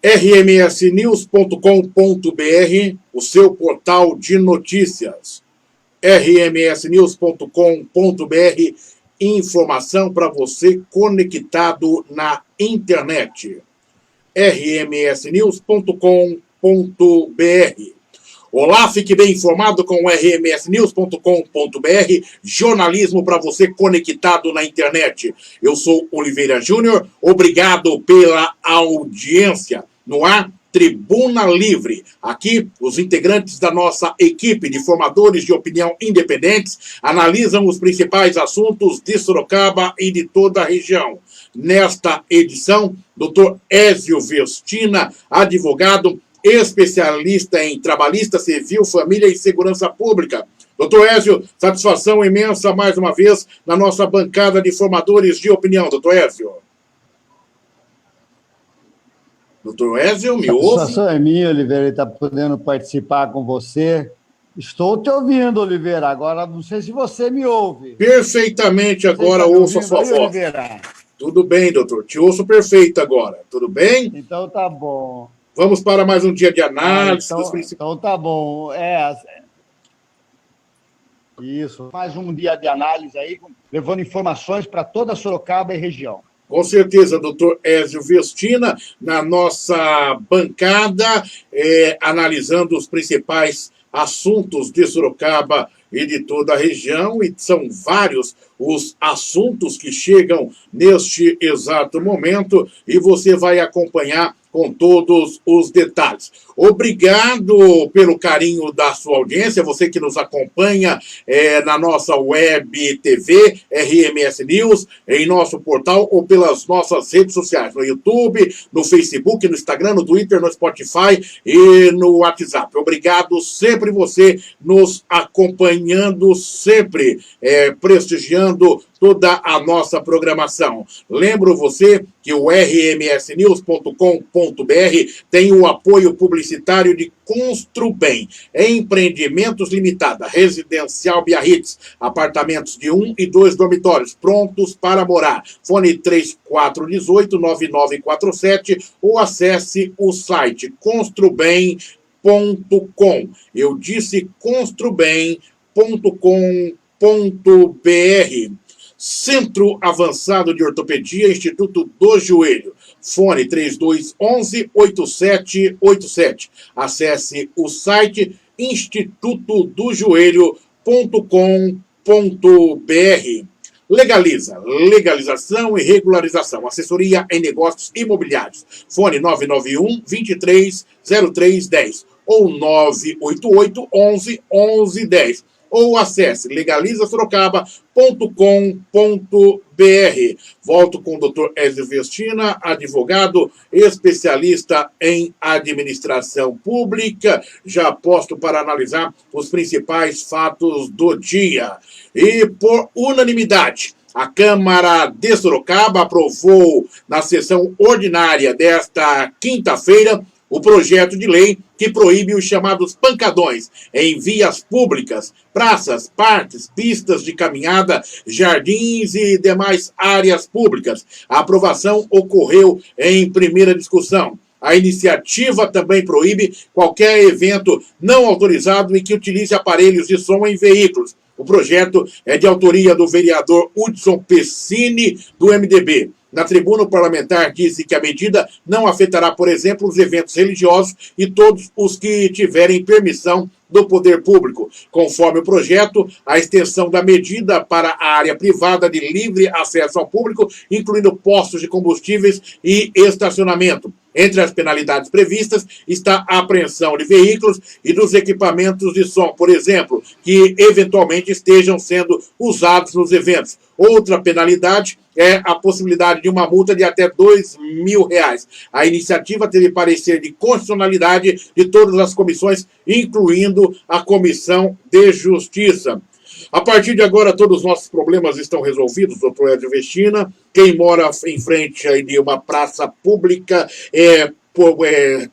rmsnews.com.br, o seu portal de notícias. rmsnews.com.br, informação para você conectado na internet. rmsnews.com.br. Olá, fique bem informado com rmsnews.com.br, jornalismo para você conectado na internet. Eu sou Oliveira Júnior, obrigado pela audiência. No ar, Tribuna Livre. Aqui, os integrantes da nossa equipe de formadores de opinião independentes analisam os principais assuntos de Sorocaba e de toda a região. Nesta edição, Dr. Ézio Vestina, advogado, especialista em trabalhista, civil, família e segurança pública. Doutor Ézio, satisfação imensa mais uma vez na nossa bancada de formadores de opinião. Doutor Ézio. Doutor Ézio, me ouve? A satisfação é minha, Oliveira, está podendo participar com você. Estou te ouvindo, Oliveira. Agora, não sei se você me ouve. Perfeitamente, agora ouço a sua voz. Oliveira? Tudo bem, doutor. Te ouço perfeito agora. Tudo bem? Então tá bom. Vamos para mais um dia de análise. Então tá bom. Isso, mais um dia de análise aí, levando informações para toda Sorocaba e região. Com certeza, doutor Ézio Vestina, na nossa bancada, analisando os principais assuntos de Sorocaba e de toda a região, e são vários os assuntos que chegam neste exato momento, e você vai acompanhar com todos os detalhes. Obrigado pelo carinho da sua audiência, você que nos acompanha na nossa web TV, RMS News, em nosso portal ou pelas nossas redes sociais, no YouTube, no Facebook, no Instagram, no Twitter, no Spotify e no WhatsApp. Obrigado sempre você nos acompanhando, sempre prestigiando toda a nossa programação. Lembro você que o rmsnews.com.br tem o apoio publicitário de Construbem, empreendimentos limitada, residencial Biarritz, apartamentos de 1 e 2 dormitórios, prontos para morar. Fone 3418-9947 ou acesse o site construbem.com. Eu disse construbem.com.br. Centro Avançado de Ortopedia, Instituto do Joelho. Fone 3211-8787. Acesse o site institutodojoelho.com.br. Legalização e regularização. Assessoria em negócios imobiliários. Fone 991-230310 ou 988-11-1110. Ou acesse legalizasorocaba.com.br. Volto com o Dr. Ézio Vestina, advogado, especialista em administração pública, já posto para analisar os principais fatos do dia. E por unanimidade, a Câmara de Sorocaba aprovou na sessão ordinária desta quinta-feira o projeto de lei que proíbe os chamados pancadões em vias públicas, praças, parques, pistas de caminhada, jardins e demais áreas públicas. A aprovação ocorreu em primeira discussão. A iniciativa também proíbe qualquer evento não autorizado e que utilize aparelhos de som em veículos. O projeto é de autoria do vereador Hudson Pessini, do MDB. Na tribuna, o parlamentar disse que a medida não afetará, por exemplo, os eventos religiosos e todos os que tiverem permissão do poder público. Conforme o projeto, a extensão da medida para a área privada de livre acesso ao público, incluindo postos de combustíveis e estacionamento. Entre as penalidades previstas está a apreensão de veículos e dos equipamentos de som, por exemplo, que eventualmente estejam sendo usados nos eventos. Outra penalidade é a possibilidade de uma multa de até R$2.000. A iniciativa teve parecer de constitucionalidade de todas as comissões, incluindo a Comissão de Justiça. A partir de agora, todos os nossos problemas estão resolvidos, doutor Ézio Vestina. Quem mora em frente aí de uma praça pública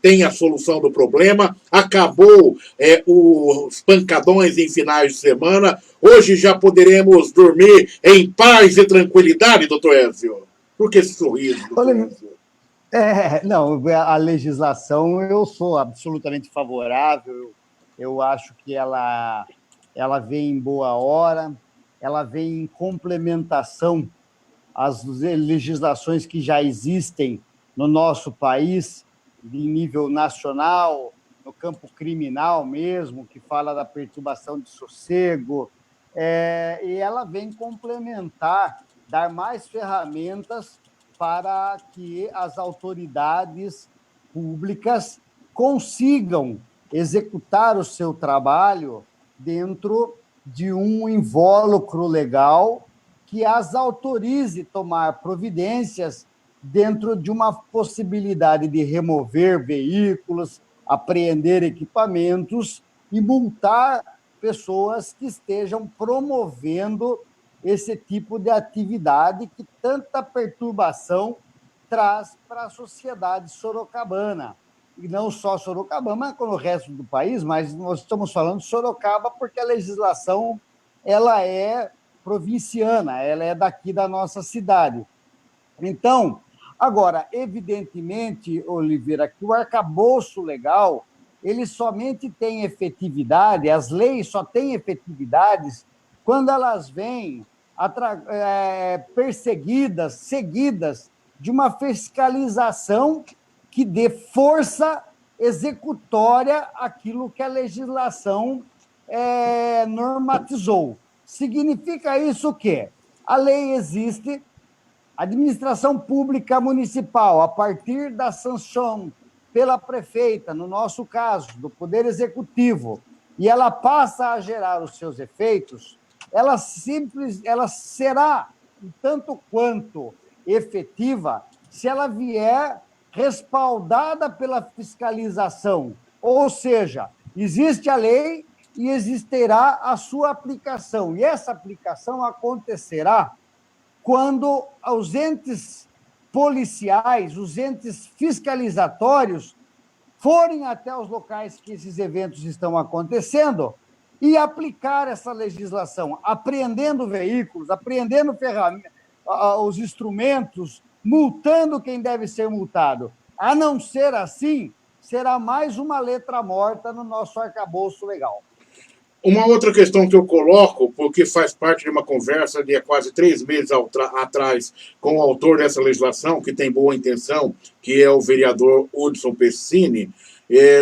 tem a solução do problema. Acabou os pancadões em finais de semana. Hoje já poderemos dormir em paz e tranquilidade, doutor Ézio. Por que esse sorriso, doutor Ézio? Não, a legislação eu sou absolutamente favorável, eu acho que ela vem em boa hora, ela vem em complementação às legislações que já existem no nosso país, em nível nacional, no campo criminal mesmo, que fala da perturbação de sossego, e ela vem complementar, dar mais ferramentas para que as autoridades públicas consigam executar o seu trabalho dentro de um invólucro legal que as autorize tomar providências dentro de uma possibilidade de remover veículos, apreender equipamentos e multar pessoas que estejam promovendo esse tipo de atividade que tanta perturbação traz para a sociedade sorocabana. E não só Sorocabana, como o resto do país, mas nós estamos falando de Sorocaba porque a legislação ela é provinciana, ela é daqui da nossa cidade. Então, agora, evidentemente, Oliveira, que o arcabouço legal, ele somente tem efetividade, as leis só têm efetividades quando elas vêm perseguidas, seguidas de uma fiscalização que dê força executória àquilo que a legislação normatizou. Significa isso que a lei existe, a administração pública municipal, a partir da sanção pela prefeita, no nosso caso, do Poder Executivo, e ela passa a gerar os seus efeitos, ela será um tanto quanto efetiva se ela vier respaldada pela fiscalização. Ou seja, existe a lei e existirá a sua aplicação. E essa aplicação acontecerá quando os entes policiais, os entes fiscalizatórios forem até os locais que esses eventos estão acontecendo e aplicar essa legislação, apreendendo veículos, apreendendo ferramentas, os instrumentos, multando quem deve ser multado. A não ser assim, será mais uma letra morta no nosso arcabouço legal. Uma outra questão que eu coloco, porque faz parte de uma conversa de há quase 3 meses atrás com o autor dessa legislação, que tem boa intenção, que é o vereador Hudson Pessini,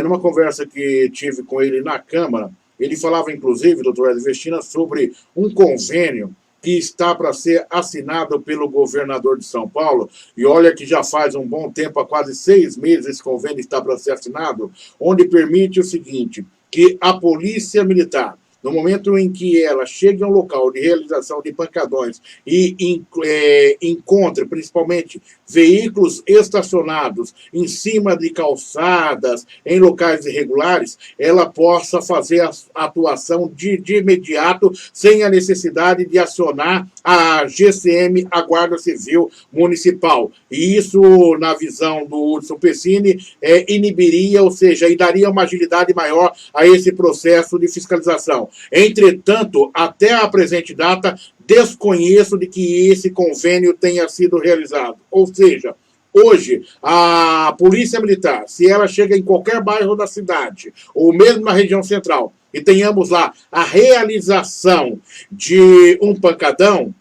numa conversa que tive com ele na Câmara, ele falava, inclusive, doutor Edson Vestina, sobre um convênio que está para ser assinado pelo governador de São Paulo, e olha que já faz um bom tempo, há quase 6 meses esse convênio está para ser assinado, onde permite o seguinte, que a Polícia Militar, no momento em que ela chega a um local de realização de pancadões e encontre, principalmente, veículos estacionados em cima de calçadas, em locais irregulares, ela possa fazer a atuação de imediato, sem a necessidade de acionar a GCM, a Guarda Civil Municipal. E isso, na visão do Hudson Pessini, inibiria, ou seja, e daria uma agilidade maior a esse processo de fiscalização. Entretanto, até a presente data, desconheço de que esse convênio tenha sido realizado. Ou seja, hoje, a Polícia Militar, se ela chega em qualquer bairro da cidade, ou mesmo na região central, e tenhamos lá a realização de um pancadão,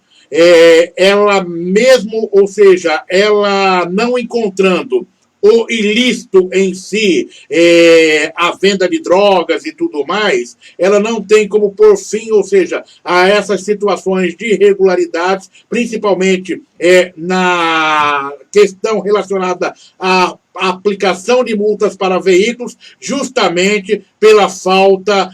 ela mesmo, ou seja, ela não encontrando o ilícito em si, a venda de drogas e tudo mais, ela não tem como pôr fim, ou seja, a essas situações de irregularidades, principalmente na questão relacionada à aplicação de multas para veículos, justamente pela falta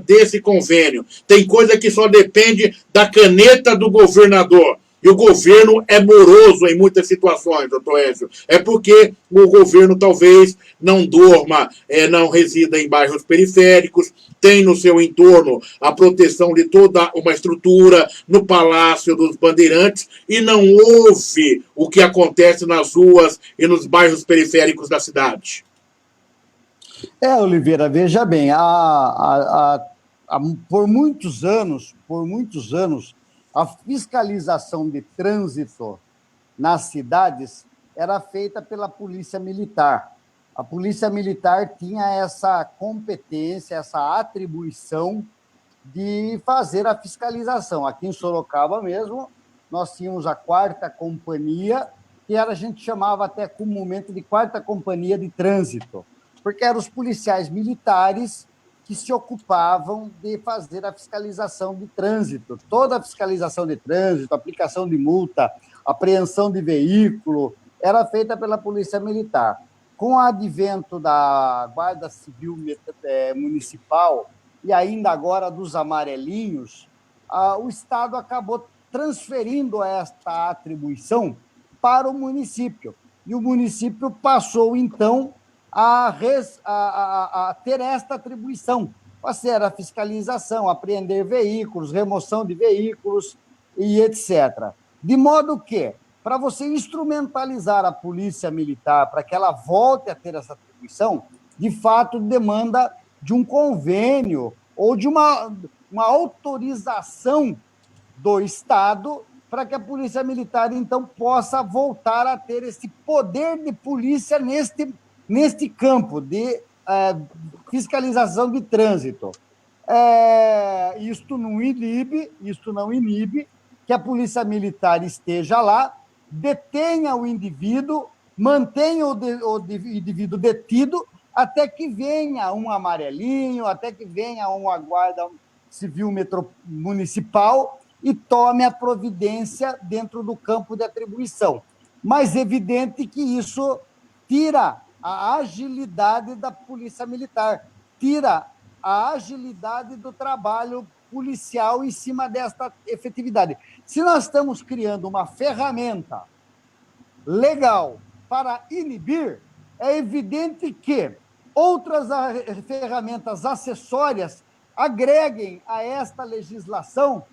desse convênio. Tem coisa que só depende da caneta do governador. E o governo é moroso em muitas situações, doutor Ézio. É porque o governo talvez não durma, não resida em bairros periféricos, tem no seu entorno a proteção de toda uma estrutura no Palácio dos Bandeirantes e não ouve o que acontece nas ruas e nos bairros periféricos da cidade. Oliveira, veja bem, por muitos anos, a fiscalização de trânsito nas cidades era feita pela Polícia Militar. A Polícia Militar tinha essa competência, essa atribuição de fazer a fiscalização. Aqui em Sorocaba mesmo, nós tínhamos a 4ª Companhia, que a gente chamava até comumente de 4ª Companhia de Trânsito, porque eram os policiais militares que se ocupavam de fazer a fiscalização de trânsito. Toda a fiscalização de trânsito, aplicação de multa, apreensão de veículo, era feita pela Polícia Militar. Com o advento da Guarda Civil Municipal e ainda agora dos amarelinhos, o Estado acabou transferindo esta atribuição para o município. E o município passou, então, a ter esta atribuição, fazer a fiscalização, apreender veículos, remoção de veículos e etc. De modo que, para você instrumentalizar a Polícia Militar, para que ela volte a ter essa atribuição, de fato, demanda de um convênio ou de uma autorização do Estado para que a Polícia Militar, então, possa voltar a ter esse poder de polícia neste campo de fiscalização de trânsito. Isto não inibe que a Polícia Militar esteja lá, detenha o indivíduo, mantenha o indivíduo detido, até que venha um amarelinho, até que venha uma Guarda Civil Municipal e tome a providência dentro do campo de atribuição. Mas é evidente que isso tira a agilidade da Polícia Militar, tira a agilidade do trabalho policial em cima desta efetividade. Se nós estamos criando uma ferramenta legal para inibir, é evidente que outras ferramentas acessórias agreguem a esta legislação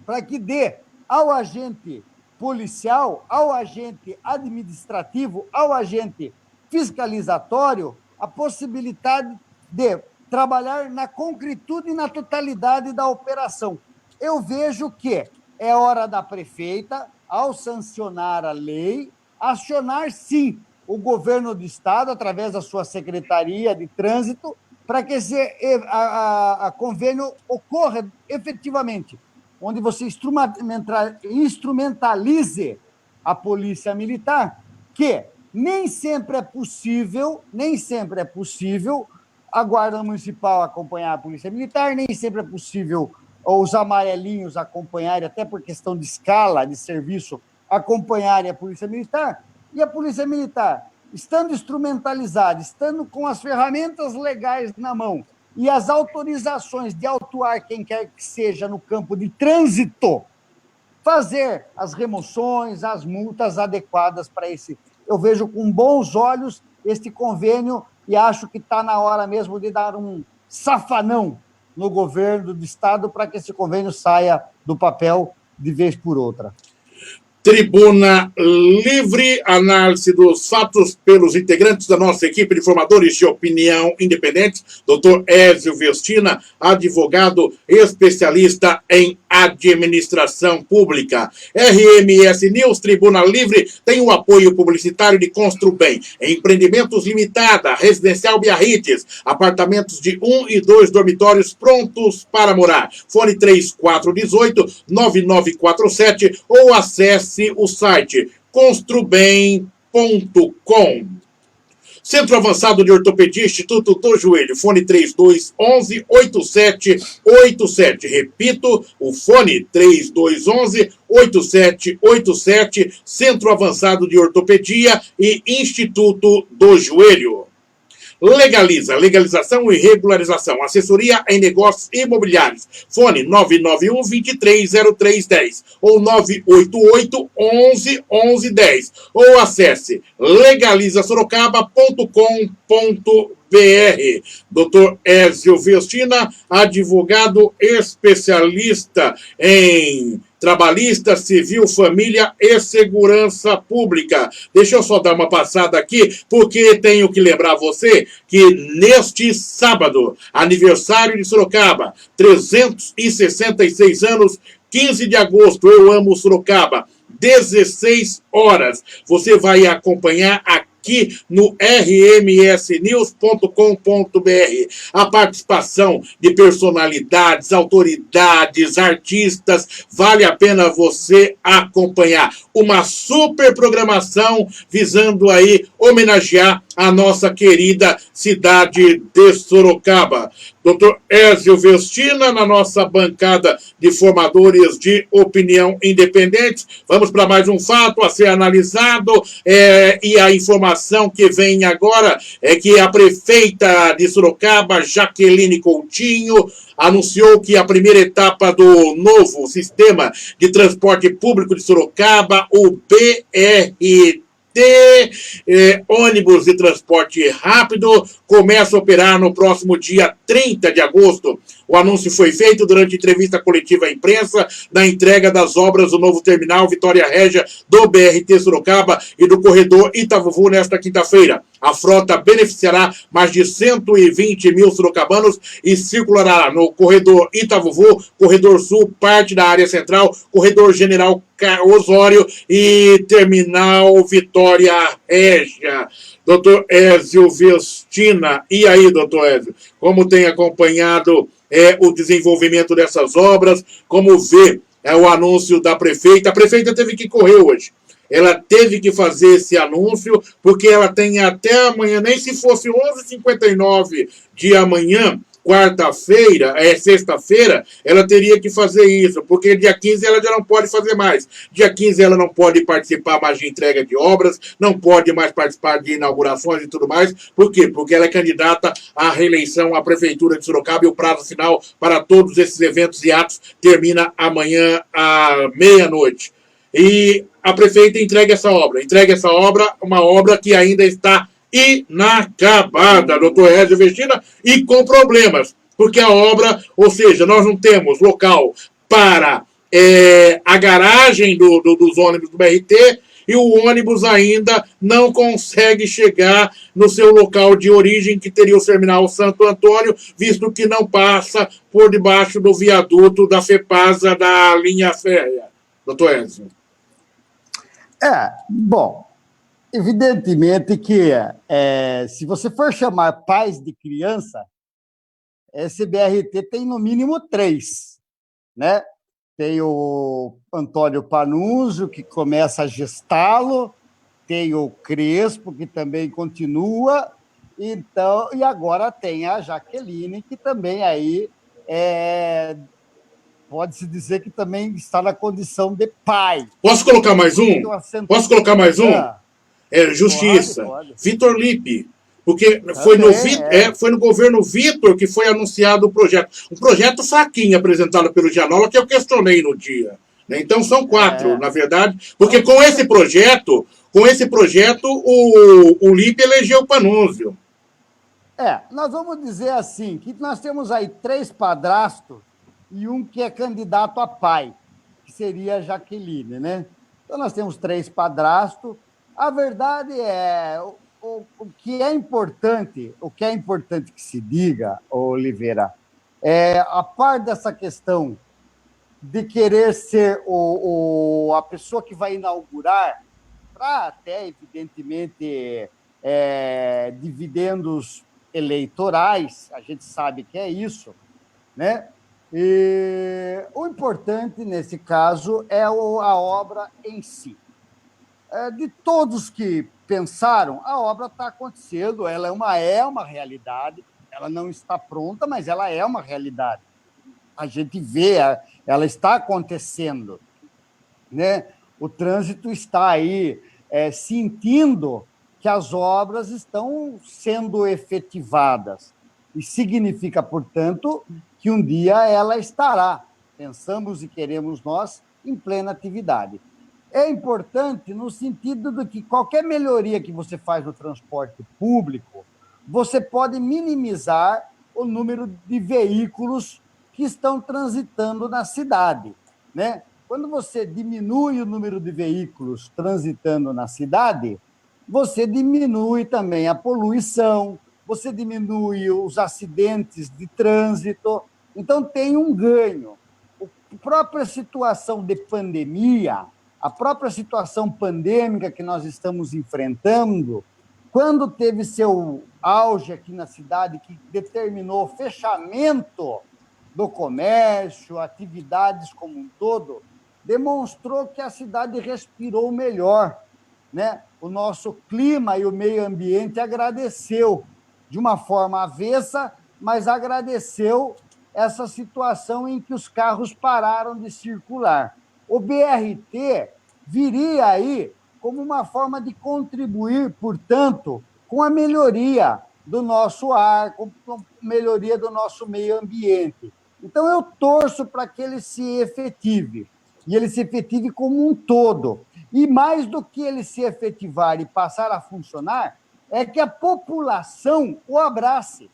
para que dê ao agente policial, ao agente administrativo, ao agente fiscalizatório, a possibilidade de trabalhar na concretude e na totalidade da operação. Eu vejo que é hora da prefeita, ao sancionar a lei, acionar, sim, o governo do Estado, através da sua Secretaria de Trânsito, para que esse convênio ocorra efetivamente, onde você instrumentalize a Polícia Militar, que nem sempre é possível a Guarda Municipal acompanhar a Polícia Militar, nem sempre é possível os amarelinhos acompanharem, até por questão de escala, de serviço, acompanharem a Polícia Militar, e a Polícia Militar, estando instrumentalizada, estando com as ferramentas legais na mão e as autorizações de autuar quem quer que seja no campo de trânsito, fazer as remoções, as multas adequadas para esse. Eu vejo com bons olhos este convênio e acho que está na hora mesmo de dar um safanão no governo do Estado para que esse convênio saia do papel de vez por outra. Tribuna Livre, análise dos fatos pelos integrantes da nossa equipe de formadores de opinião independentes, Dr. Ézio Vestina, advogado especialista em administração pública. RMS News, Tribuna Livre, tem o apoio publicitário de Construbem, Empreendimentos Limitada, Residencial Biarrites, apartamentos de 1 e 2 dormitórios prontos para morar. Fone 3418-9947 ou acesse o site construbem.com. Centro Avançado de Ortopedia, Instituto do Joelho, fone 3211-8787. Repito, o fone 3211-8787, Centro Avançado de Ortopedia e Instituto do Joelho. Legalização e regularização, assessoria em negócios imobiliários, fone 991-230310 ou 988-11-1110 ou acesse legalizasorocaba.com.br. Dr. Ézio Vestina, advogado especialista em trabalhista, civil, família e segurança pública. Deixa eu só dar uma passada aqui, porque tenho que lembrar você que neste sábado, aniversário de Sorocaba, 366 anos, 15 de agosto, eu amo Sorocaba. 16 horas. Você vai acompanhar aqui no rmsnews.com.br a participação de personalidades, autoridades, artistas. Vale a pena você acompanhar. Uma super programação visando aí homenagear a nossa querida cidade de Sorocaba. Dr. Ézio Vestina, na nossa bancada de formadores de opinião independente. Vamos para mais um fato a ser analisado, e a informação que vem agora é que a prefeita de Sorocaba, Jaqueline Coutinho, anunciou que a primeira etapa do novo sistema de transporte público de Sorocaba, o BRT, ônibus de transporte rápido, começa a operar no próximo dia 30 de agosto. O anúncio foi feito durante entrevista coletiva à imprensa na entrega das obras do novo terminal Vitória Régia do BRT Sorocaba e do corredor Itavuvu nesta quinta-feira. A frota beneficiará mais de 120 mil sorocabanos e circulará no corredor Itavuvu, corredor sul, parte da área central, corredor General Osório e terminal Vitória Régia. Doutor Ézio Vestina, e aí, doutor Ézio, como tem acompanhado o desenvolvimento dessas obras, como vê o anúncio da prefeita? A prefeita teve que correr hoje. Ela teve que fazer esse anúncio, porque ela tem até amanhã, nem se fosse 11h59 de amanhã, quarta-feira, sexta-feira, ela teria que fazer isso, porque dia 15 ela já não pode fazer mais. Dia 15 ela não pode participar mais de entrega de obras, não pode mais participar de inaugurações e tudo mais. Por quê? Porque ela é candidata à reeleição à Prefeitura de Sorocaba e o prazo final para todos esses eventos e atos termina amanhã à meia-noite. E a prefeita entrega essa obra, uma obra que ainda está inacabada, doutor Ézio Vestina, e com problemas, porque a obra, ou seja, nós não temos local para a garagem dos ônibus do BRT, e o ônibus ainda não consegue chegar no seu local de origem, que teria o terminal Santo Antônio, visto que não passa por debaixo do viaduto da FEPASA da linha férrea. Doutor Ézio. Bom, evidentemente que se você for chamar pais de criança, esse BRT tem no mínimo 3, né? Tem o Antônio Panunzio, que começa a gestá-lo, tem o Crespo, que também continua, então, e agora tem a Jaqueline, que também aí pode-se dizer que também está na condição de pai. Posso colocar mais um? Posso colocar mais um? Justiça. Pode. Vitor Lippe. Porque foi no governo Vitor que foi anunciado o projeto. Um projeto fraquinho apresentado pelo Gianola, que eu questionei no dia. Então são 4, na verdade. Porque com esse projeto, o Lippe elegeu o Panunzio. Nós vamos dizer assim, que nós temos aí 3 padrastos e um que é candidato a pai, que seria a Jaqueline, né? Então, nós temos 3 padrastos. A verdade o que é importante que se diga, Oliveira, a par dessa questão de querer ser a pessoa que vai inaugurar, para até, evidentemente, dividendos eleitorais, a gente sabe que é isso, né? E o importante, nesse caso, é a obra em si. De todos que pensaram, a obra está acontecendo, ela é uma realidade, ela não está pronta, mas ela é uma realidade. A gente vê, ela está acontecendo, né? O trânsito está aí sentindo que as obras estão sendo efetivadas. E significa, portanto, que um dia ela estará, pensamos e queremos nós, em plena atividade. É importante no sentido de que qualquer melhoria que você faz no transporte público, você pode minimizar o número de veículos que estão transitando na cidade, né? Quando você diminui o número de veículos transitando na cidade, você diminui também a poluição, você diminui os acidentes de trânsito, então tem um ganho. A própria situação de pandemia a própria situação pandêmica que nós estamos enfrentando, quando teve seu auge aqui na cidade, que determinou o fechamento do comércio, atividades como um todo, demonstrou que a cidade respirou melhor, né? O nosso clima e o meio ambiente agradeceu de uma forma avessa, mas agradeceu essa situação em que os carros pararam de circular. O BRT viria aí como uma forma de contribuir, portanto, com a melhoria do nosso ar, com a melhoria do nosso meio ambiente. Então, eu torço para que ele se efetive, e ele se efetive como um todo. E mais do que ele se efetivar e passar a funcionar, é que a população o abrace.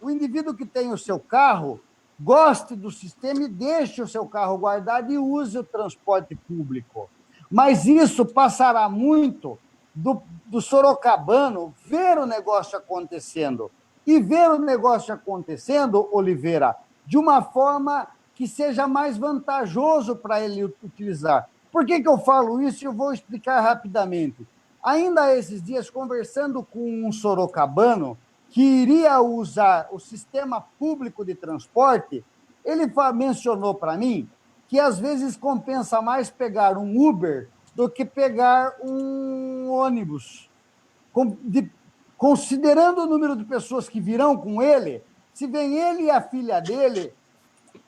O indivíduo que tem o seu carro goste do sistema e deixe o seu carro guardado e use o transporte público. Mas isso passará muito do sorocabano ver o negócio acontecendo. E ver o negócio acontecendo, Oliveira, de uma forma que seja mais vantajoso para ele utilizar. Por que eu falo isso? Eu vou explicar rapidamente. Ainda esses dias, conversando com um sorocabano que iria usar o sistema público de transporte, ele mencionou para mim que às vezes compensa mais pegar um Uber do que pegar um ônibus. Considerando o número de pessoas que virão com ele, se vem ele e a filha dele,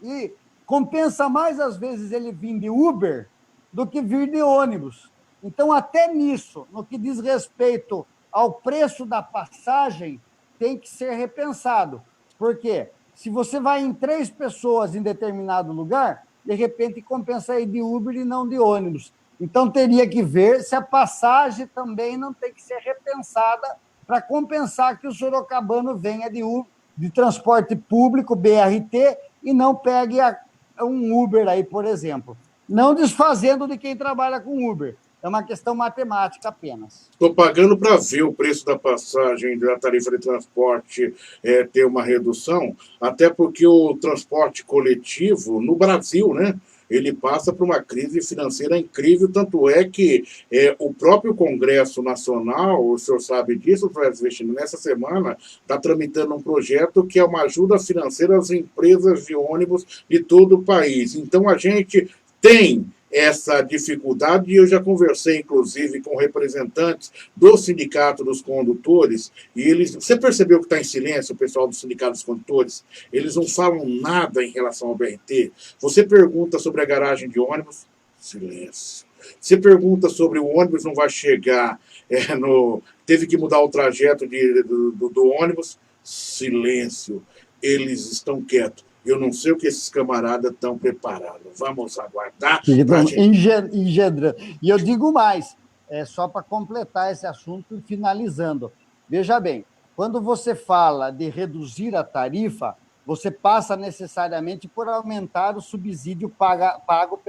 e compensa mais, às vezes, ele vir de Uber do que vir de ônibus. Então, até nisso, no que diz respeito ao preço da passagem, tem que ser repensado. Por quê? Se você vai em 3 pessoas em determinado lugar, de repente compensa ir de Uber e não de ônibus. Então, teria que ver se a passagem também não tem que ser repensada para compensar que o sorocabano venha de transporte público, BRT, e não pegue um Uber aí, por exemplo. Não desfazendo de quem trabalha com Uber. É uma questão matemática apenas. Estou pagando para ver o preço da passagem da tarifa de transporte ter uma redução, até porque o transporte coletivo no Brasil, né, ele passa por uma crise financeira incrível, tanto é que o próprio Congresso Nacional, o senhor sabe disso, professor Vestino, nessa semana está tramitando um projeto que é uma ajuda financeira às empresas de ônibus de todo o país. Então, a gente tem essa dificuldade, e eu já conversei, inclusive, com representantes do Sindicato dos Condutores, e eles... Você percebeu que está em silêncio o pessoal do Sindicato dos Condutores? Eles não falam nada em relação ao BRT. Você pergunta sobre a garagem de ônibus, silêncio. Você pergunta sobre o ônibus não vai chegar, teve que mudar o trajeto do ônibus, silêncio. Eles estão quietos. Eu não sei o que esses camaradas estão preparados. Vamos aguardar. Engendra. E eu digo mais, só para completar esse assunto e finalizando. Veja bem, quando você fala de reduzir a tarifa, você passa necessariamente por aumentar o subsídio pago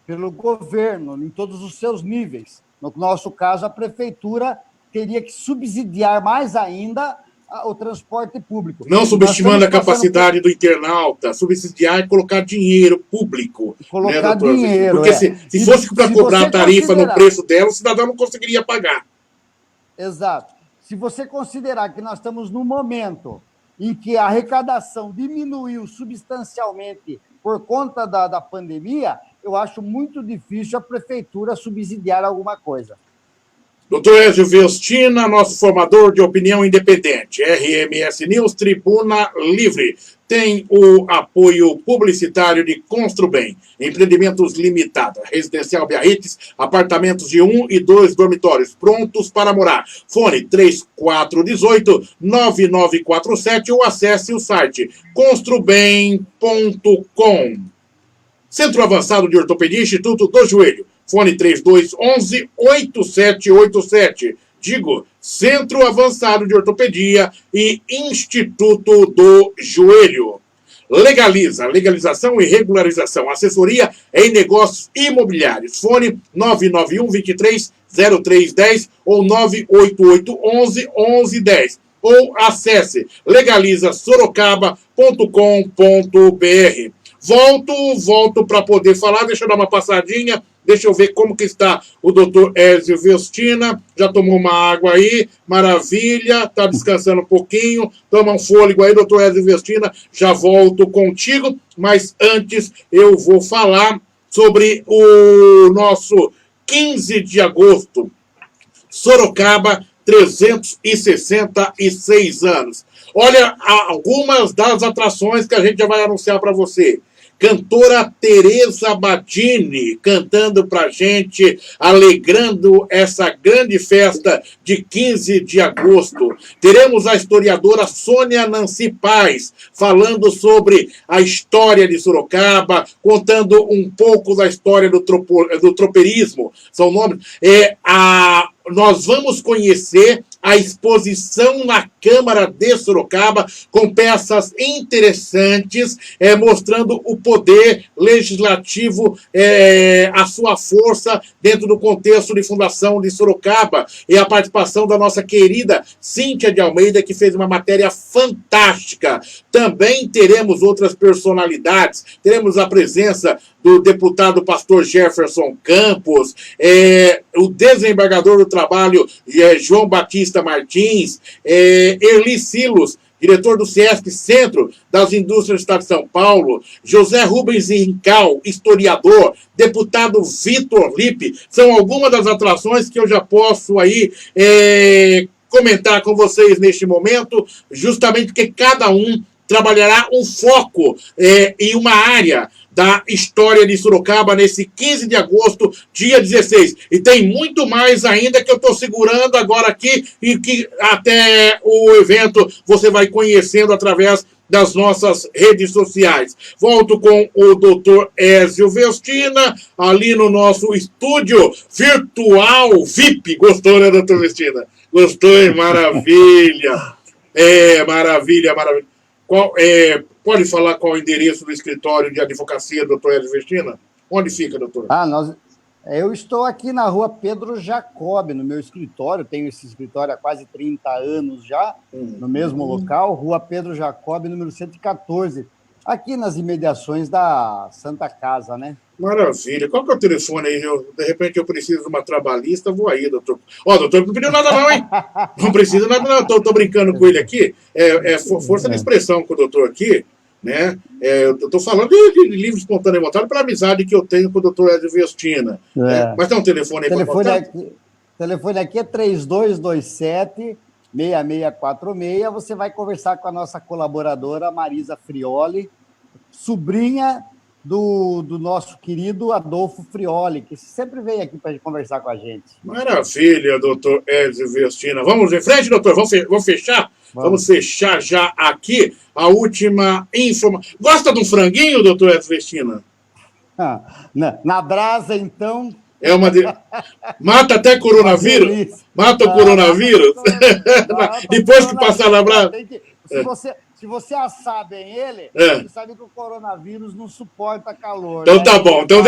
pelo governo, em todos os seus níveis. No nosso caso, a prefeitura teria que subsidiar mais ainda o transporte público. Não subestimando a capacidade do internauta, subsidiar e colocar dinheiro público. Colocar dinheiro. Porque se fosse para cobrar a tarifa no preço dela, o cidadão não conseguiria pagar. Exato. Se você considerar que nós estamos num momento em que a arrecadação diminuiu substancialmente por conta da pandemia, eu acho muito difícil a prefeitura subsidiar alguma coisa. Dr. Ezio Vestina, nosso formador de opinião independente. RMS News, Tribuna Livre. Tem o apoio publicitário de Construbem. Empreendimentos limitados. Residencial Biarritz, apartamentos de 1 e 2 dormitórios, prontos para morar. Fone 3418-9947 ou acesse o site construbem.com. Centro Avançado de Ortopedia, Instituto do Joelho. Fone 3211-8787. Digo, Centro Avançado de Ortopedia e Instituto do Joelho. Legalização e regularização. Assessoria em negócios imobiliários. Fone 991-23-0310 ou 988-11-1110. Ou acesse legalizasorocaba.com.br. Volto para poder falar, deixa eu dar uma passadinha, deixa eu ver como que está o doutor Ézio Vestina, já tomou uma água aí, maravilha, está descansando um pouquinho, toma um fôlego aí, doutor Ézio Vestina, já volto contigo, mas antes eu vou falar sobre o nosso 15 de agosto, Sorocaba, 366 anos. Olha algumas das atrações que a gente já vai anunciar para você. Cantora Tereza Badini cantando pra gente, alegrando essa grande festa de 15 de agosto. Teremos a historiadora Sônia Nancy Paz falando sobre a história de Sorocaba, contando um pouco da história do tropeirismo. São nomes. Nós vamos conhecer a exposição na Câmara de Sorocaba com peças interessantes, mostrando o poder legislativo, a sua força dentro do contexto de fundação de Sorocaba, e a participação da nossa querida Cíntia de Almeida, que fez uma matéria fantástica. Também teremos outras personalidades, teremos a presença do deputado pastor Jefferson Campos, o desembargador do trabalho João Batista Martins, Erli Silos, diretor do Ciesc Centro das Indústrias do Estado de São Paulo, José Rubens Incal, historiador, deputado Vitor Lippe, são algumas das atrações que eu já posso aí comentar com vocês neste momento, justamente porque cada um trabalhará um foco em uma área da história de Sorocaba nesse 15 de agosto, dia 16. E tem muito mais ainda que eu estou segurando agora aqui e que até o evento você vai conhecendo através das nossas redes sociais. Volto com o doutor Ézio Vestina, ali no nosso estúdio virtual VIP. Gostou, né, doutor Vestina? Gostou, hein? Maravilha! Maravilha, maravilha. Pode falar qual é o endereço do escritório de advocacia do doutor Ézio Vestina? Onde fica, doutor? Eu estou aqui na rua Pedro Jacob, no meu escritório. Tenho esse escritório há quase 30 anos já, no mesmo local, rua Pedro Jacob, número 114, aqui nas imediações da Santa Casa, né? Maravilha. Qual que é o telefone aí? De repente eu preciso de uma trabalhista, vou aí, doutor. Doutor, não pediu nada não, hein? Não precisa nada não. Tô brincando com ele aqui. Força de expressão com o doutor aqui, né? Eu estou falando de livre, espontâneo e vontade pela amizade que eu tenho com o doutor Ézio Vestina. Mas tem um telefone aí para contar? O telefone aqui é 3227-6646. Você vai conversar com a nossa colaboradora Marisa Frioli, sobrinha do nosso querido Adolfo Frioli, que sempre vem aqui para conversar com a gente. Maravilha, doutor Ézio Vestina. Vamos em frente, doutor? Vamos fechar? Vamos fechar já aqui a última informação. Gosta de um franguinho, doutor Ézio Vestina? Na brasa, então... Mata até coronavírus? Mata o coronavírus? Depois que passar na brasa? Se você assar bem ele, você sabe que o coronavírus não suporta calor. Então, né? Tá bom. Então,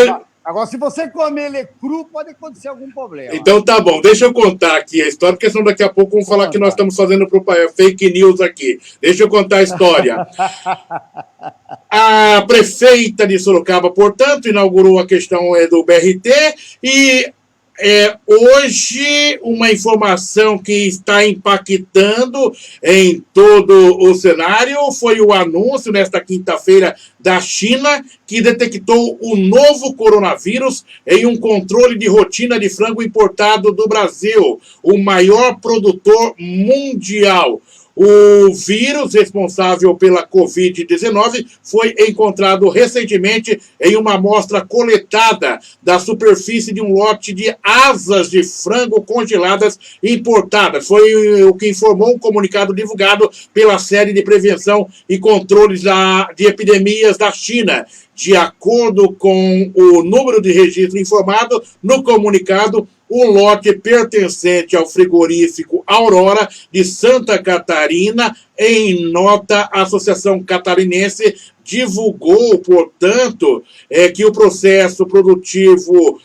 agora, se você comer ele cru, pode acontecer algum problema. Então tá bom. Deixa eu contar aqui a história, porque senão daqui a pouco vamos falar que nós estamos fazendo fake news aqui. Deixa eu contar a história. A prefeita de Sorocaba, portanto, inaugurou a questão do BRT e... hoje, uma informação que está impactando em todo o cenário foi o anúncio, nesta quinta-feira, da China, que detectou o novo coronavírus em um controle de rotina de frango importado do Brasil, o maior produtor mundial. O vírus responsável pela Covid-19 foi encontrado recentemente em uma amostra coletada da superfície de um lote de asas de frango congeladas importadas. Foi o que informou um comunicado divulgado pela Série de Prevenção e Controle de Epidemias da China. De acordo com o número de registro informado no comunicado, o lote pertencente ao frigorífico Aurora de Santa Catarina, em nota, a Associação Catarinense divulgou, portanto, que o processo produtivo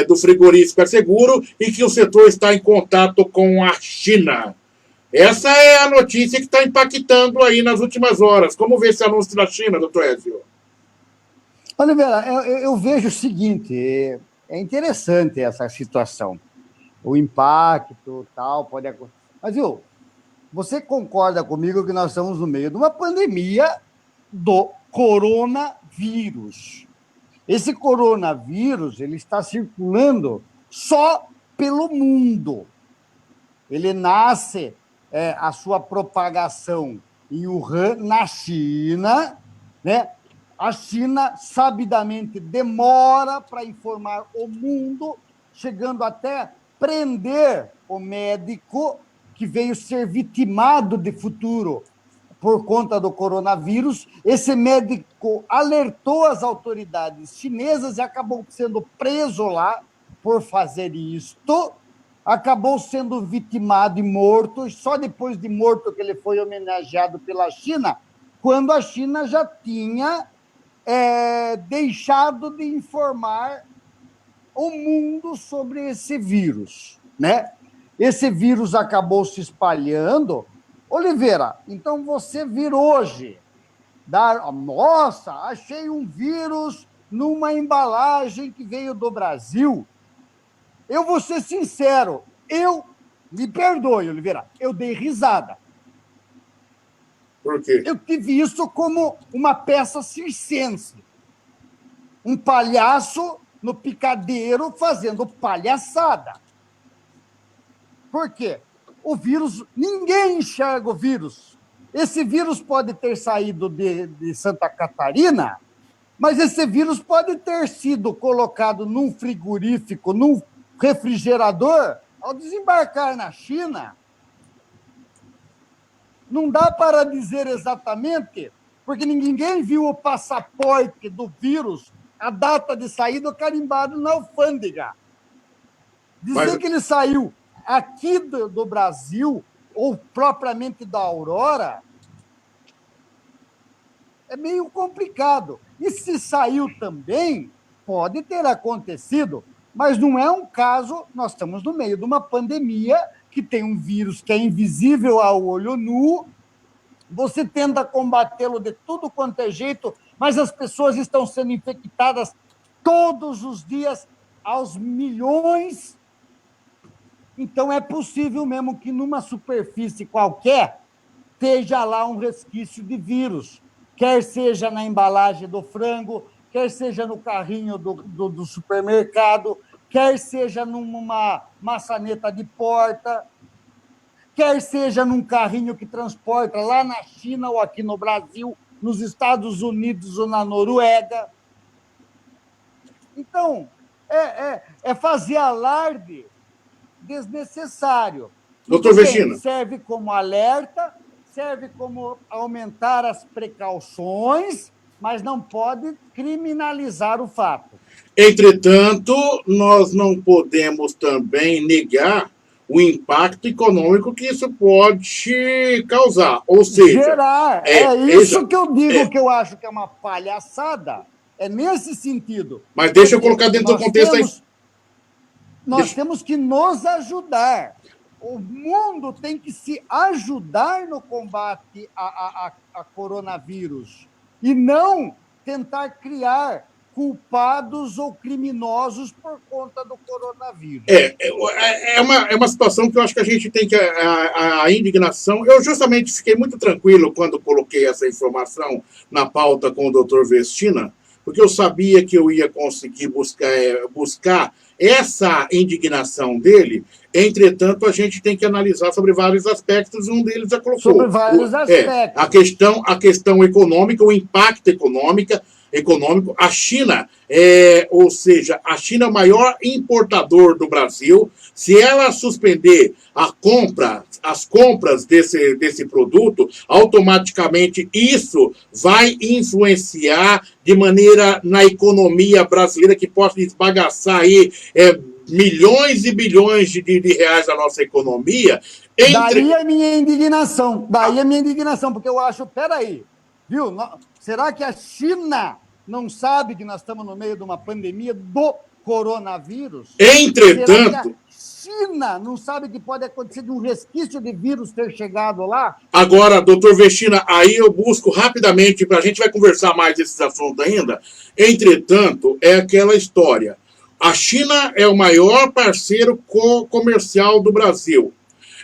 do frigorífico é seguro e que o setor está em contato com a China. Essa é a notícia que está impactando aí nas últimas horas. Como vê esse anúncio da China, doutor Ézio? Oliveira, eu vejo o seguinte, é interessante essa situação. O impacto, tal, pode acontecer. Mas, viu, você concorda comigo que nós estamos no meio de uma pandemia do coronavírus? Esse coronavírus, ele está circulando só pelo mundo. Ele nasce, a sua propagação em Wuhan, na China, né? A China, sabidamente, demora para informar o mundo, chegando até prender o médico que veio ser vitimado de futuro por conta do coronavírus. Esse médico alertou as autoridades chinesas e acabou sendo preso lá por fazer isto, acabou sendo vitimado e morto, e só depois de morto que ele foi homenageado pela China, quando a China já tinha deixado de informar o mundo sobre esse vírus, né? Esse vírus acabou se espalhando. Oliveira, então você vir hoje, nossa, achei um vírus numa embalagem que veio do Brasil. Eu vou ser sincero, me perdoe, Oliveira, eu dei risada. Por quê? Eu tive isso como uma peça circense. Um palhaço no picadeiro fazendo palhaçada. Por quê? O vírus, ninguém enxerga o vírus. Esse vírus pode ter saído de Santa Catarina, mas esse vírus pode ter sido colocado num frigorífico, num refrigerador, ao desembarcar na China. Não dá para dizer exatamente, porque ninguém viu o passaporte do vírus, a data de saída carimbado na alfândega. Dizer que ele saiu aqui do Brasil, ou propriamente da Aurora, é meio complicado. E se saiu também, pode ter acontecido, mas não é um caso, nós estamos no meio de uma pandemia que tem um vírus que é invisível ao olho nu, você tenta combatê-lo de tudo quanto é jeito, mas as pessoas estão sendo infectadas todos os dias, aos milhões. Então, é possível mesmo que numa superfície qualquer esteja lá um resquício de vírus, quer seja na embalagem do frango, quer seja no carrinho do supermercado, quer seja numa maçaneta de porta, quer seja num carrinho que transporta lá na China ou aqui no Brasil, nos Estados Unidos ou na Noruega. Então, é fazer alarde desnecessário. Doutor Vestina. Serve como alerta, serve como aumentar as precauções, mas não pode criminalizar o fato. Entretanto, nós não podemos também negar o impacto econômico que isso pode causar. Ou seja... Gerar. É isso que eu digo, que eu acho que é uma palhaçada. É nesse sentido. Mas deixa eu colocar dentro do contexto... Nós temos que nos ajudar. O mundo tem que se ajudar no combate a coronavírus e não tentar criar culpados ou criminosos por conta do coronavírus. É uma situação que eu acho que a gente tem que... A indignação... Eu justamente fiquei muito tranquilo quando coloquei essa informação na pauta com o doutor Vestina, porque eu sabia que eu ia conseguir buscar essa indignação dele. Entretanto, a gente tem que analisar sobre vários aspectos, um deles já colocou. Sobre vários aspectos. A questão econômica, o impacto econômico. A China, ou seja, a China é o maior importador do Brasil. Se ela suspender as compras desse produto, automaticamente isso vai influenciar de maneira na economia brasileira, que possa esbagaçar aí milhões e bilhões de reais da nossa economia. Daí a minha indignação, porque eu acho, peraí, viu? Será que a China não sabe que nós estamos no meio de uma pandemia do coronavírus? Entretanto... Será que China não sabe que pode acontecer de um resquício de vírus ter chegado lá? Agora, doutor Vestina, aí eu busco rapidamente, a gente vai conversar mais desses assuntos ainda. Entretanto, é aquela história. A China é o maior parceiro comercial do Brasil.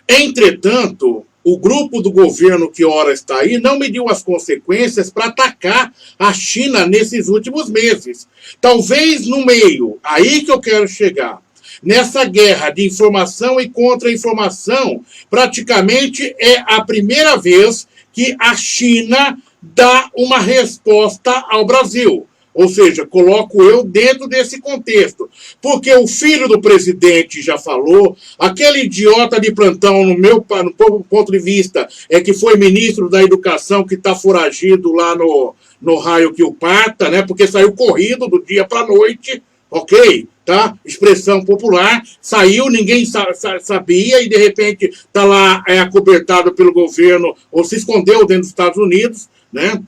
Entretanto, o grupo do governo que ora está aí não mediu as consequências para atacar a China nesses últimos meses. Talvez no meio, aí que eu quero chegar. Nessa guerra de informação e contra-informação, praticamente é a primeira vez que a China dá uma resposta ao Brasil. Ou seja, coloco eu dentro desse contexto. Porque o filho do presidente já falou, aquele idiota de plantão, no meu ponto de vista, é que foi ministro da Educação que está foragido lá no raio que o parta, né? Porque saiu corrido do dia para a noite, ok? Tá? Expressão popular, saiu, ninguém sabia e de repente está lá acobertado pelo governo ou se escondeu dentro dos Estados Unidos, né?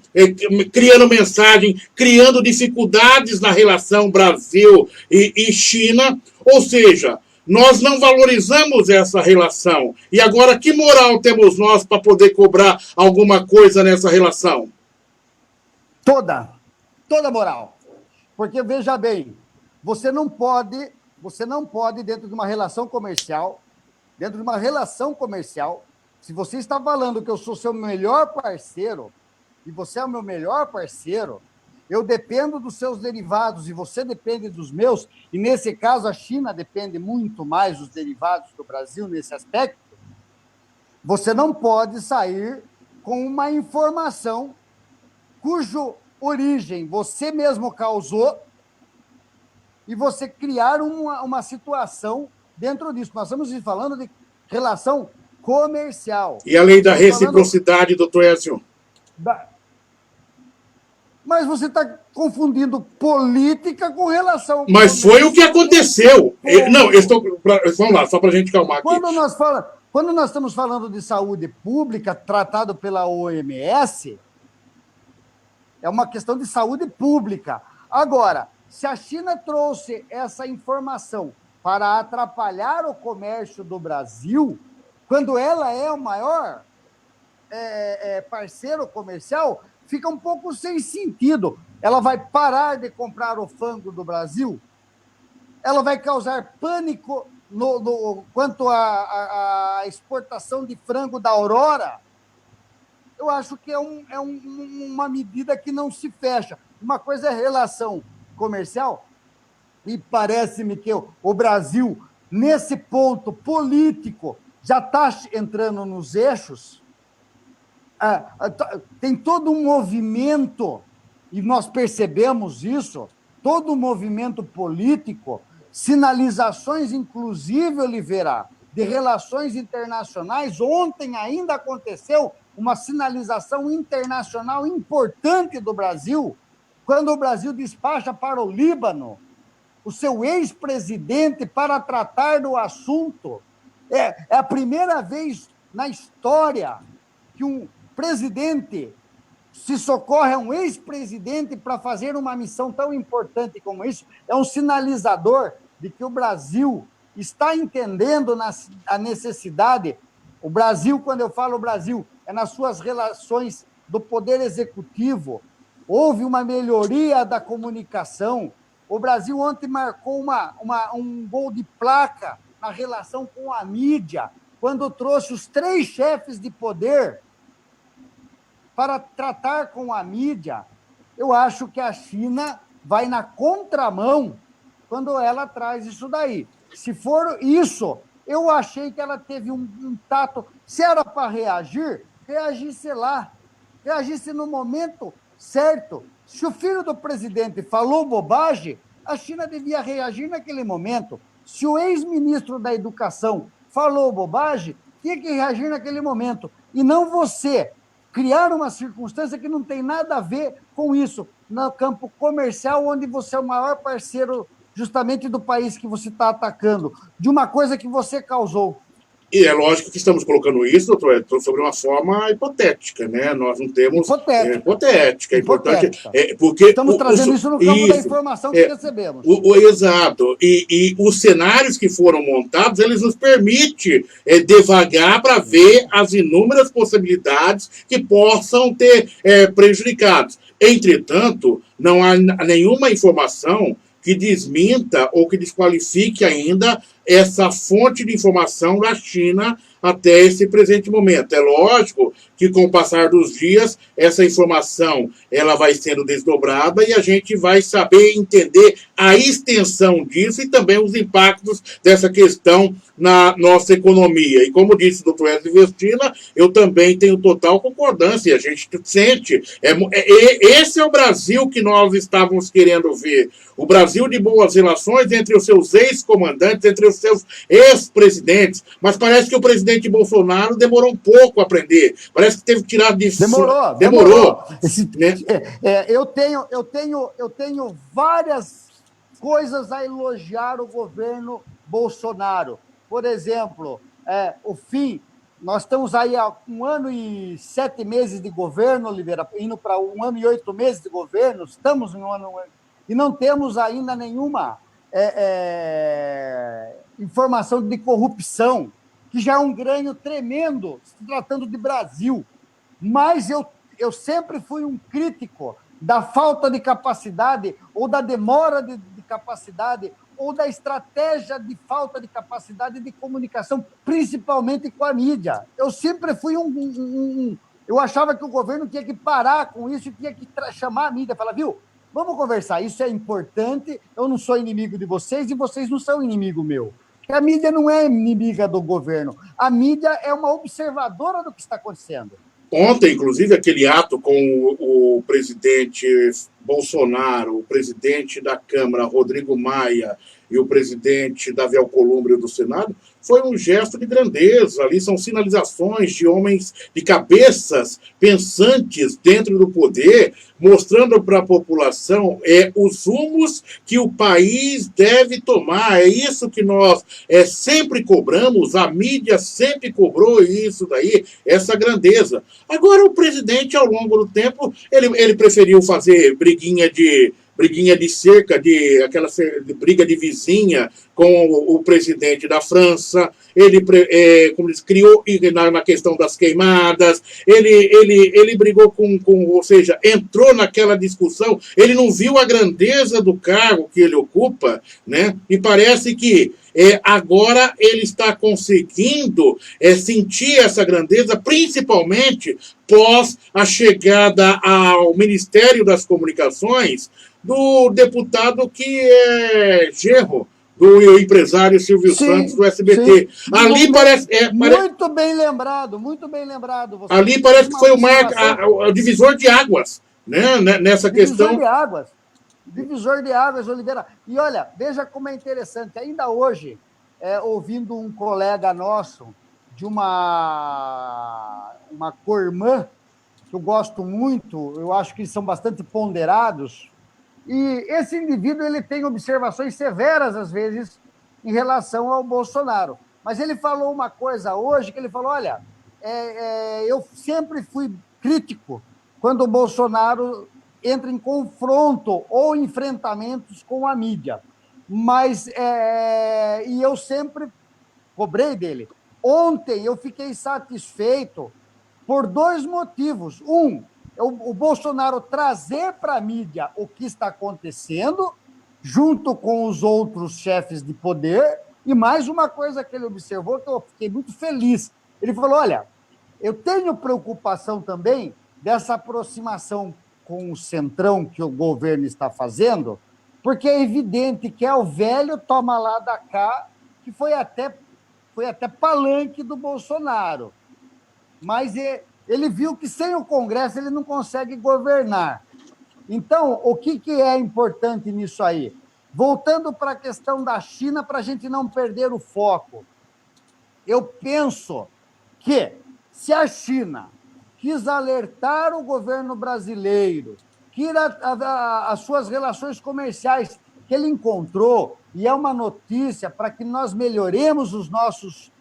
Criando mensagem, criando dificuldades na relação Brasil e China, ou seja, nós não valorizamos essa relação. E agora, que moral temos nós para poder cobrar alguma coisa nessa relação? Toda moral. Porque, veja bem, você não pode, dentro de uma relação comercial, se você está falando que eu sou seu melhor parceiro, e você é o meu melhor parceiro, eu dependo dos seus derivados e você depende dos meus, e nesse caso a China depende muito mais dos derivados do Brasil nesse aspecto, você não pode sair com uma informação cujo origem você mesmo causou e você criar uma situação dentro disso. Nós estamos falando de relação comercial. E a lei da reciprocidade, doutor Écio? Mas você está confundindo política com relação... Mas foi o que aconteceu. Não, vamos lá, só para a gente calmar aqui. Quando nós estamos falando de saúde pública, tratado pela OMS, é uma questão de saúde pública. Agora, se a China trouxe essa informação para atrapalhar o comércio do Brasil, quando ela é o maior parceiro comercial, fica um pouco sem sentido. Ela vai parar de comprar o frango do Brasil? Ela vai causar pânico quanto à exportação de frango da Aurora? Eu acho que é uma medida que não se fecha. Uma coisa é relação comercial, e parece-me que o Brasil, nesse ponto político, já está entrando nos eixos. Tem todo um movimento, e nós percebemos isso, todo um movimento político, sinalizações, inclusive, Oliveira, de relações internacionais. Ontem ainda aconteceu uma sinalização internacional importante do Brasil, quando o Brasil despacha para o Líbano o seu ex-presidente para tratar do assunto. É a primeira vez na história que um presidente se socorre a um ex-presidente para fazer uma missão tão importante como isso. É um sinalizador de que o Brasil está entendendo a necessidade. O Brasil, quando eu falo Brasil, é nas suas relações do poder executivo. Houve uma melhoria da comunicação. O Brasil ontem marcou um gol de placa na relação com a mídia, quando trouxe os 3 chefes de poder para tratar com a mídia. Eu acho que a China vai na contramão quando ela traz isso daí. Se for isso, eu achei que ela teve um tato. Se era para reagir, reagisse lá. Reagisse no momento certo. Se o filho do presidente falou bobagem, a China devia reagir naquele momento. Se o ex-ministro da Educação falou bobagem, tinha que reagir naquele momento. E não você criar uma circunstância que não tem nada a ver com isso, no campo comercial, onde você é o maior parceiro justamente do país que você está atacando, de uma coisa que você causou. E é lógico que estamos colocando isso, doutor Edson, sobre uma forma hipotética, né? Nós não temos... Hipotética. É importante... porque estamos trazendo isso no campo da informação que recebemos. Exato. E os cenários que foram montados, eles nos permitem devagar para ver as inúmeras possibilidades que possam ter prejudicados. Entretanto, não há nenhuma informação que desminta ou que desqualifique ainda essa fonte de informação da China até esse presente momento. É lógico que, com o passar dos dias, essa informação ela vai sendo desdobrada e a gente vai saber entender a extensão disso e também os impactos dessa questão na nossa economia. E como disse o doutor Wesley Vestina, eu também tenho total concordância. A gente sente. Esse é o Brasil que nós estávamos querendo ver. O Brasil de boas relações entre os seus ex-comandantes, entre os seus ex-presidentes. Mas parece que o presidente Bolsonaro demorou um pouco a aprender. Parece que teve que tirar de... Demorou. Né? Eu tenho várias coisas a elogiar o governo Bolsonaro. Por exemplo, nós estamos aí há 1 ano e 7 meses de governo, Oliveira, indo para 1 ano e 8 meses de governo, estamos em 1 ano e não temos ainda nenhuma informação de corrupção, que já é um ganho tremendo, se tratando de Brasil. Mas eu sempre fui um crítico da falta de capacidade ou da demora de capacidade ou da estratégia de falta de capacidade de comunicação, principalmente com a mídia. Eu sempre fui eu achava que o governo tinha que parar com isso, tinha que chamar a mídia, falar, viu, vamos conversar, isso é importante, eu não sou inimigo de vocês e vocês não são inimigo meu. A mídia não é inimiga do governo, a mídia é uma observadora do que está acontecendo. Ontem, inclusive, aquele ato com o presidente Bolsonaro, o presidente da Câmara, Rodrigo Maia, e o presidente Davi Alcolumbre do Senado, foi um gesto de grandeza. Ali são sinalizações de homens, de cabeças pensantes dentro do poder, mostrando para a população os rumos que o país deve tomar. É isso que nós sempre cobramos, a mídia sempre cobrou isso daí, essa grandeza. Agora, o presidente, ao longo do tempo, ele preferiu fazer briguinha de cerca, aquela briga de vizinha com o presidente da França. Ele, como diz, criou na questão das queimadas, ele brigou ou seja, entrou naquela discussão, ele não viu a grandeza do cargo que ele ocupa, né? E parece que agora ele está conseguindo sentir essa grandeza, principalmente pós a chegada ao Ministério das Comunicações do deputado que é genro do empresário Silvio Santos, do SBT. Sim. Ali muito bem lembrado, muito bem lembrado. Você ali parece que foi o divisor de águas, né, nessa questão. Divisor de águas, Oliveira. E olha, veja como é interessante, ainda hoje, ouvindo um colega nosso de uma co-irmã, que eu gosto muito, eu acho que eles são bastante ponderados, e esse indivíduo ele tem observações severas, às vezes, em relação ao Bolsonaro. Mas ele falou uma coisa hoje, que ele falou, olha, eu sempre fui crítico quando o Bolsonaro entra em confronto ou enfrentamentos com a mídia. Mas, e eu sempre cobrei dele. Ontem eu fiquei satisfeito por 2 motivos. O Bolsonaro trazer para a mídia o que está acontecendo, junto com os outros chefes de poder, e mais uma coisa que ele observou, que eu fiquei muito feliz. Ele falou, olha, eu tenho preocupação também dessa aproximação com o centrão que o governo está fazendo, porque é evidente que é o velho toma lá da cá, que foi até palanque do Bolsonaro. Mas ele viu que sem o Congresso ele não consegue governar. Então, o que é importante nisso aí? Voltando para a questão da China, para a gente não perder o foco. Eu penso que, se a China quis alertar o governo brasileiro, que as suas relações comerciais que ele encontrou, e é uma notícia para que nós melhoremos os nossos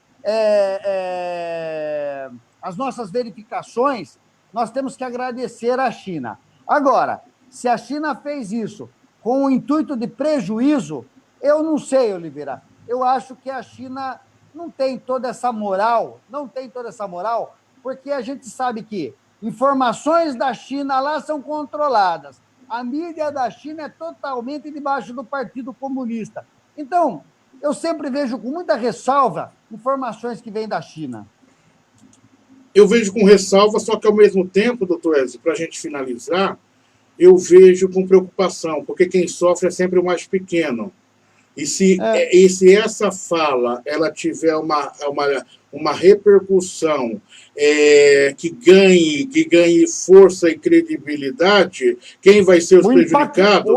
as nossas verificações, nós temos que agradecer à China. Agora, se a China fez isso com o intuito de prejuízo, eu não sei, Oliveira. Eu acho que a China não tem toda essa moral, porque a gente sabe que informações da China lá são controladas. A mídia da China é totalmente debaixo do Partido Comunista. Então, eu sempre vejo com muita ressalva informações que vêm da China. Eu vejo com ressalva, só que ao mesmo tempo, doutor Ezio, para a gente finalizar, eu vejo com preocupação, porque quem sofre é sempre o mais pequeno. E se essa fala ela tiver uma repercussão que ganhe força e credibilidade, quem vai ser os prejudicados?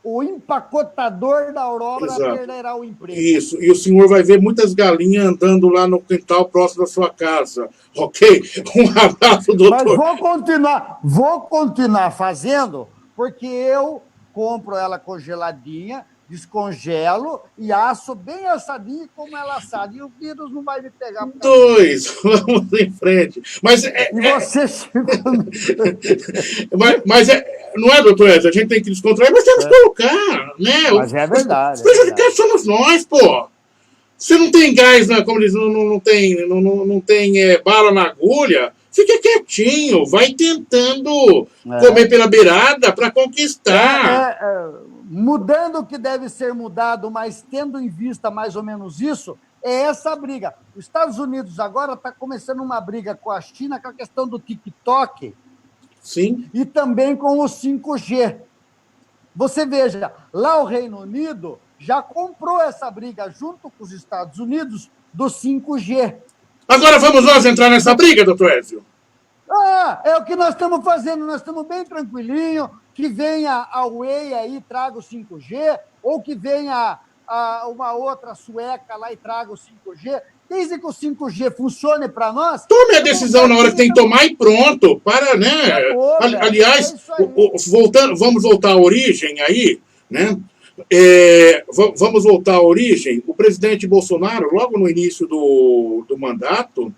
O empacotador da Aurora perderá o emprego. Isso, e o senhor vai ver muitas galinhas andando lá no quintal próximo da sua casa, ok? Um abraço, doutor. Mas vou continuar fazendo, porque eu compro ela congeladinha, descongelo e asso bem assadinho como ela assada. E o vírus não vai me pegar. Vamos em frente. Mas você... mas não é, doutor Ezio? A gente tem que descontrair, mas temos que colocar, né? Mas é verdade. Os prejudicados somos nós, pô. Você não tem gás, como eles não tem bala na agulha, fica quietinho, vai tentando comer pela beirada para conquistar. Mudando o que deve ser mudado, mas tendo em vista mais ou menos isso, é essa briga. Os Estados Unidos agora está começando uma briga com a China com a questão do TikTok. Sim. E também com o 5G. Você veja, lá o Reino Unido já comprou essa briga junto com os Estados Unidos do 5G. Agora vamos nós entrar nessa briga, doutor Ezio? É o que nós estamos fazendo, nós estamos bem tranquilinho, que venha a Huawei aí e traga o 5G, ou que venha uma outra sueca lá e traga o 5G, desde que o 5G funcione para nós... Tome a decisão na hora que tem que tomar e pronto, para, né? Aliás, vamos voltar à origem aí, né? Vamos voltar à origem. O presidente Bolsonaro, logo no início do mandato,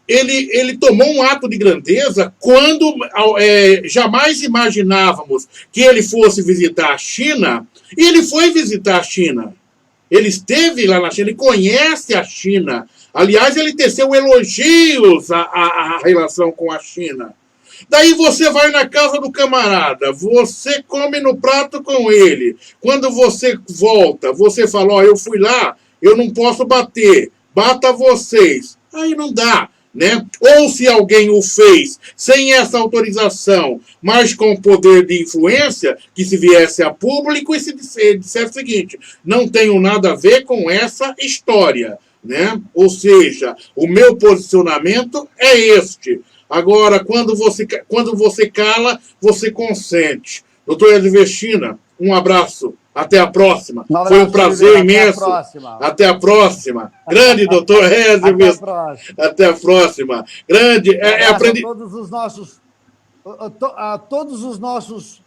ele tomou um ato de grandeza quando jamais imaginávamos que ele fosse visitar a China, e ele foi visitar a China. Ele esteve lá na China, ele conhece a China. Aliás, ele teceu elogios à relação com a China. Daí você vai na casa do camarada, você come no prato com ele. Quando você volta, você fala, eu fui lá, eu não posso bater, bata vocês. Aí não dá, né? Ou se alguém o fez sem essa autorização, mas com poder de influência, que se viesse a público e se dissesse o seguinte, não tenho nada a ver com essa história, né? Ou seja, o meu posicionamento é este. Agora, quando você cala, você consente. Doutor Ezio Vestina, um abraço. Até a próxima. Foi um prazer imenso. Até a próxima. Grande doutor Ezio Vestina. Até a próxima. Grande. Todos os nossos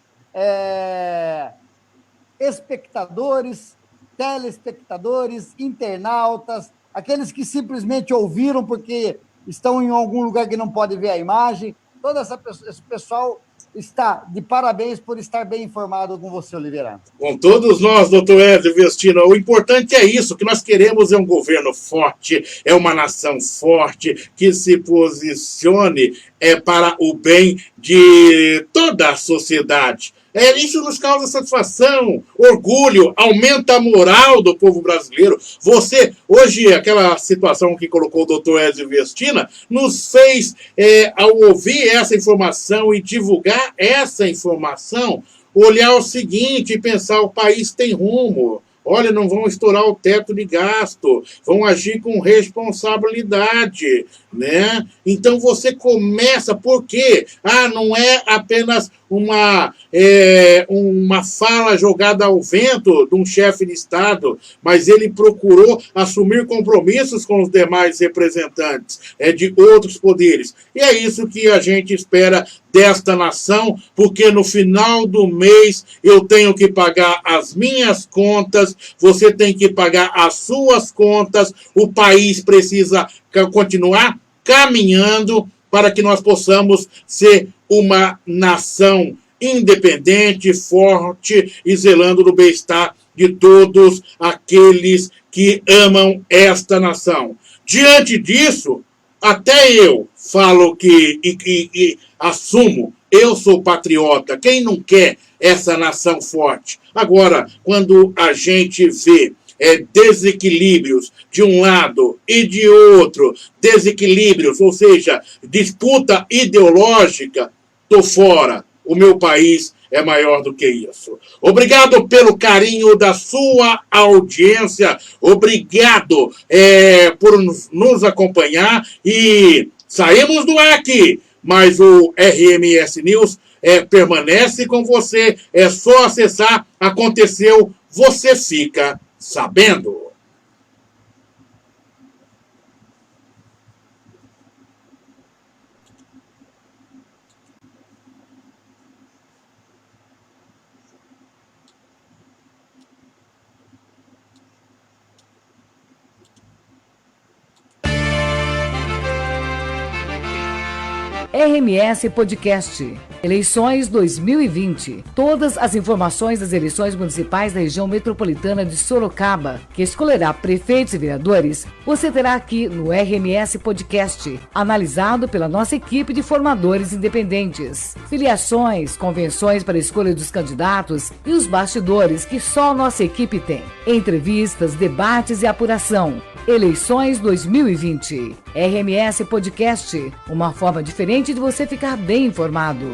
espectadores, telespectadores, internautas, aqueles que simplesmente ouviram porque estão em algum lugar que não pode ver a imagem. Todo esse pessoal está de parabéns por estar bem informado com você, Oliveira. Com todos nós, doutor Ezio Vestina. O importante é isso, o que nós queremos é um governo forte, é uma nação forte, que se posicione para o bem de toda a sociedade. Isso nos causa satisfação, orgulho, aumenta a moral do povo brasileiro. Você, hoje, aquela situação que colocou o doutor Ezio Vestina, nos fez, ao ouvir essa informação e divulgar essa informação, olhar o seguinte e pensar, o país tem rumo. Olha, não vão estourar o teto de gasto, vão agir com responsabilidade, né? Então você começa, por quê? Não é apenas uma fala jogada ao vento de um chefe de Estado, mas ele procurou assumir compromissos com os demais representantes de outros poderes. E é isso que a gente espera desta nação, porque no final do mês eu tenho que pagar as minhas contas, você tem que pagar as suas contas, o país precisa continuar caminhando para que nós possamos ser uma nação independente, forte e zelando do bem-estar de todos aqueles que amam esta nação. Diante disso, até eu falo e assumo, eu sou patriota. Quem não quer essa nação forte? Agora, quando a gente vê desequilíbrios de um lado e de outro, desequilíbrios, ou seja, disputa ideológica, tô fora. O meu país é maior do que isso. Obrigado pelo carinho da sua audiência, obrigado por nos acompanhar e saímos do ar aqui, mas o RMS News permanece com você, é só acessar, aconteceu, você fica sabendo. RMS Podcast. Eleições 2020. Todas as informações das eleições municipais da região metropolitana de Sorocaba, que escolherá prefeitos e vereadores, você terá aqui no RMS Podcast, analisado pela nossa equipe de formadores independentes. Filiações, convenções para a escolha dos candidatos e os bastidores que só a nossa equipe tem. Entrevistas, debates e apuração. Eleições 2020. RMS Podcast, uma forma diferente de você ficar bem informado.